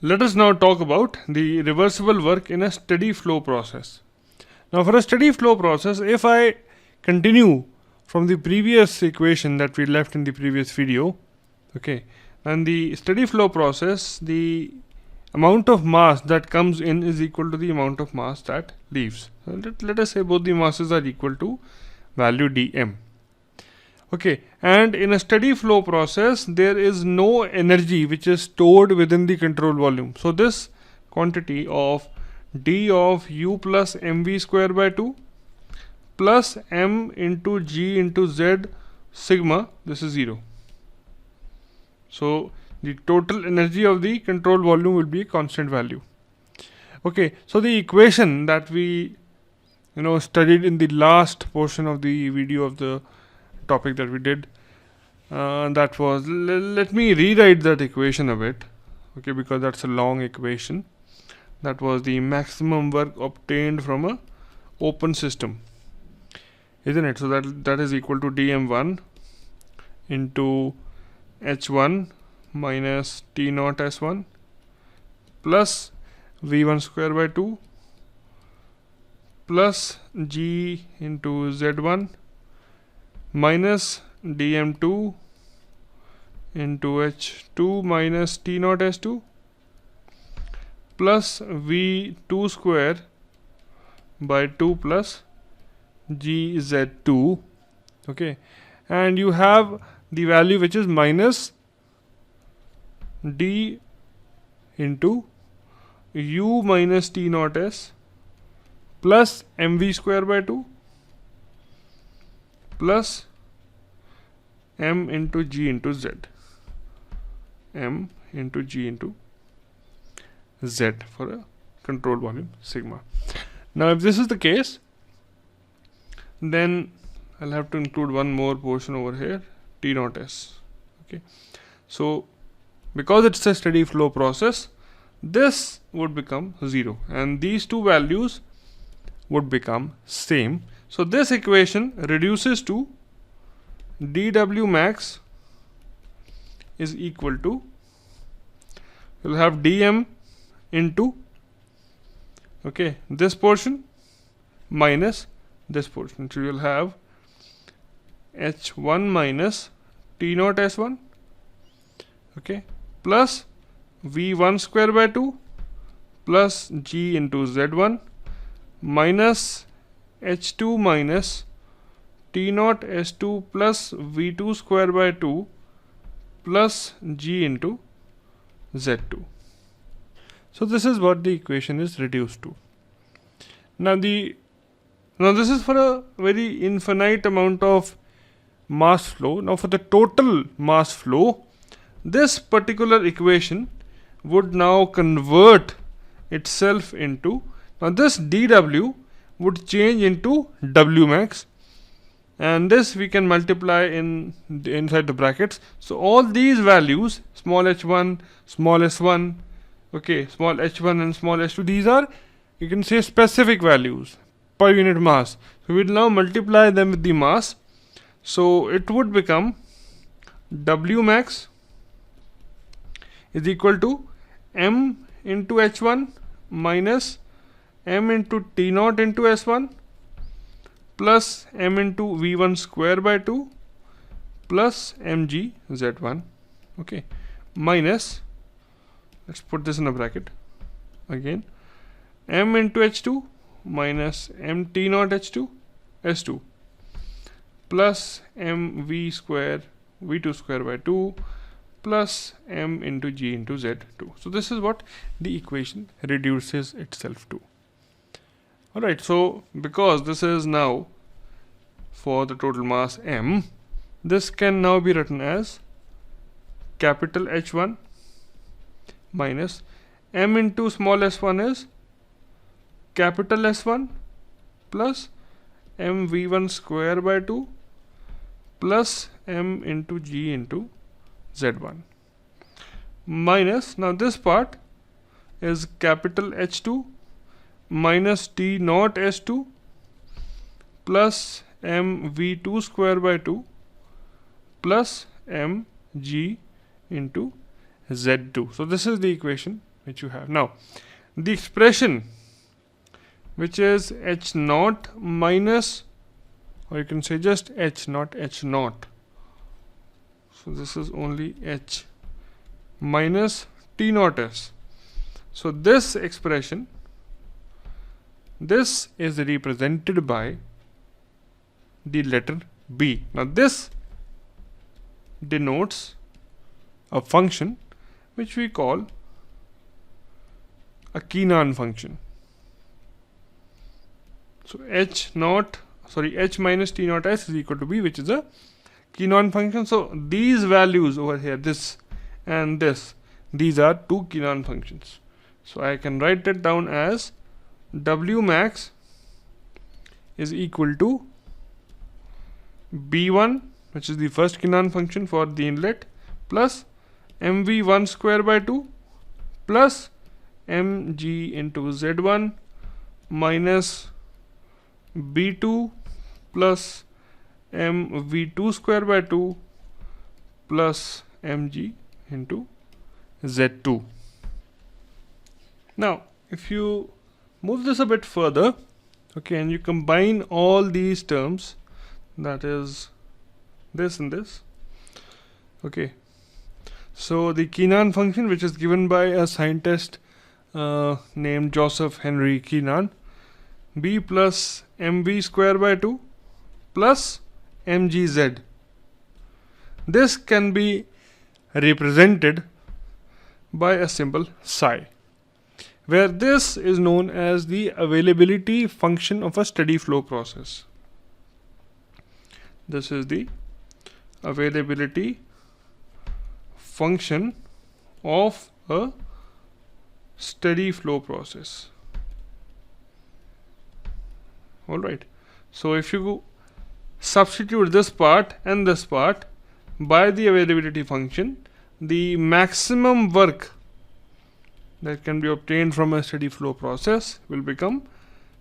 Let us now talk about the reversible work in a steady flow process. Now for a steady flow process, if I continue from the previous equation that we left in the previous video, okay, and the steady flow process, the amount of mass that comes in is equal to the amount of mass that leaves. So let us say both the masses are equal to value dm. Okay, and in a steady flow process there is no energy which is stored within the control volume. So this quantity of d of u plus mv square by 2 plus m into g into z sigma, this is 0. So the total energy of the control volume will be a constant value. Okay, so the equation that we studied in the last portion of the video of the topic that we did, that was, let me rewrite that equation a bit, okay, because that's a long equation. That was the maximum work obtained from a open system, isn't it? So that is equal to dm1 into h1 minus t naught s1 plus v1 square by 2 plus g into z1 minus dm2 into h2 minus t naught s2 plus v2 square by 2 plus gz2. Okay, and you have the value which is minus d into u minus t naught s plus mv square by 2 plus m into g into z, m into g into z for a control volume sigma. Now if this is the case, then I'll have to include one more portion over here, t naught s. Okay, so because it's a steady flow process, this would become 0 and these two values would become same. So this equation reduces to dw max is equal to, you'll have dm into, okay, this portion minus this portion. So you'll have h1 minus t naught s1, okay, plus v1 square by 2 plus g into z1 minus h2 minus t naught s2 plus v2 square by 2 plus g into z2. So this is what the equation is reduced to. Now this is for a very infinite amount of mass flow. Now for the total mass flow, this particular equation would now convert itself into, now this dw would change into w max, and this we can multiply inside the brackets. So all these values, small h1, small s1, okay, small h1 and small h2, these are, you can say, specific values per unit mass. So we will now multiply them with the mass. So it would become w max is equal to m into h1 minus m into t naught into s1 plus m into v1 square by 2 plus mg z1, okay, minus, let's put this in a bracket again, m into h2 minus m t naught h2 s2 plus m v square v2 square by 2 plus m into g into z2. So this is what the equation reduces itself to. Alright, so because this is now for the total mass m, this can now be written as capital H1 minus m into small s1 is capital S1 plus m v1 square by 2 plus m into g into z1 minus, now this part is capital H2 minus t naught s2 plus m v2 square by 2 plus m g into z2. So this is the equation which you have. Now, the expression which is h naught minus, or you can say just h, not h naught. So this is only h minus T naught s. So this expression, this is represented by the letter B. Now this denotes a function which we call a Keenan function. So h minus T naught s is equal to B, which is a Keenan function. So these values over here, this and this, these are two Keenan functions. So I can write it down as W max is equal to B1, which is the first Keenan function for the inlet, plus mv1 square by 2 plus mg into z1 minus b2 plus mv2 square by 2 plus mg into z2. Now if you move this a bit further, okay, and you combine all these terms, that is this and this, okay, so the Keenan function, which is given by a scientist named Joseph Henry Keenan, b plus mv square by 2 plus mgz, this can be represented by a symbol psi, where this is known as the availability function of a steady flow process. This is the availability function of a steady flow process. Alright, so if you substitute this part and this part by the availability function, the maximum work that can be obtained from a steady flow process will become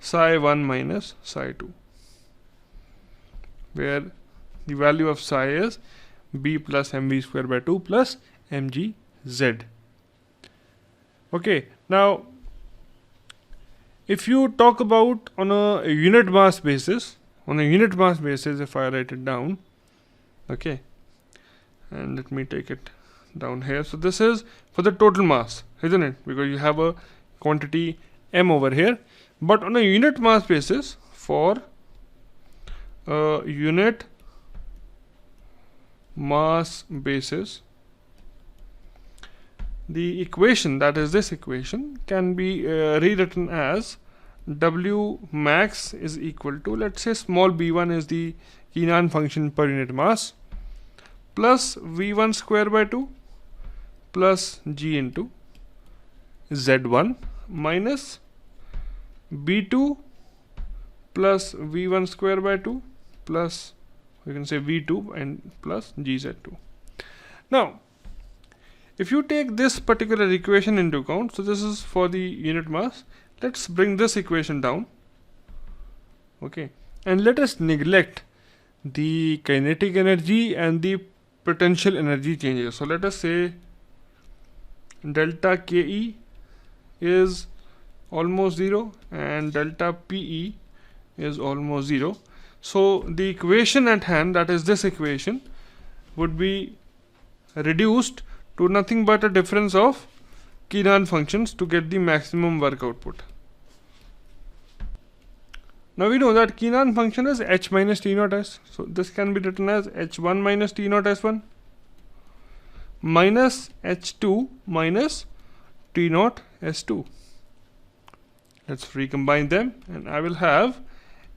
psi 1 minus psi 2, where the value of psi is b plus mv square by 2 plus mgz. Okay, now if you talk about on a unit mass basis, if I write it down, okay, and let me take it down here. So this is for the total mass, isn't it? Because you have a quantity m over here. But on a unit mass basis, for a unit mass basis, the equation, that is this equation, can be rewritten as W max is equal to, let's say small b1 is the Keenan function per unit mass, plus v1 square by 2 plus g into z1 minus b2 plus v1 square by 2 plus, you can say v2 and plus gz2. Now if you take this particular equation into account, so this is for the unit mass, let's bring this equation down, okay, and let us neglect the kinetic energy and the potential energy changes. So let us say delta Ke is almost 0 and delta Pe is almost 0. So the equation at hand, that is this equation, would be reduced to nothing but a difference of Keenan functions to get the maximum work output. Now we know that Keenan function is h minus T naught s. So this can be written as h1 minus T naught s1 minus h2 minus T naught s2. Let's recombine them and I will have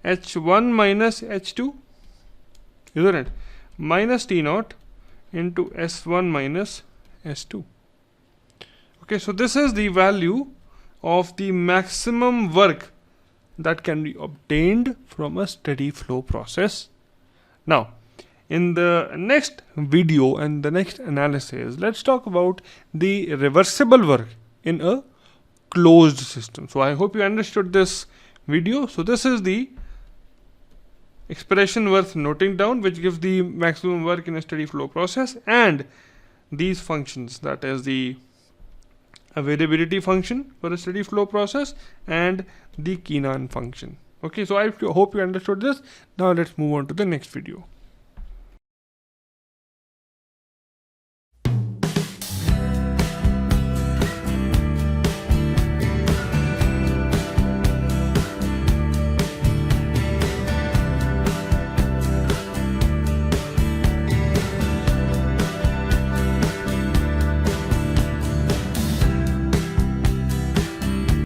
h1 minus h2, isn't it, minus T naught into s1 minus s2. Okay, so this is the value of the maximum work that can be obtained from a steady flow process. Now in the next video and the next analysis, let's talk about the reversible work in a closed system. So I hope you understood this video. So this is the expression worth noting down, which gives the maximum work in a steady flow process, and these functions, that is the availability function for a steady flow process, and the Keenan function. Okay, so I hope you understood this. Now let's move on to the next video.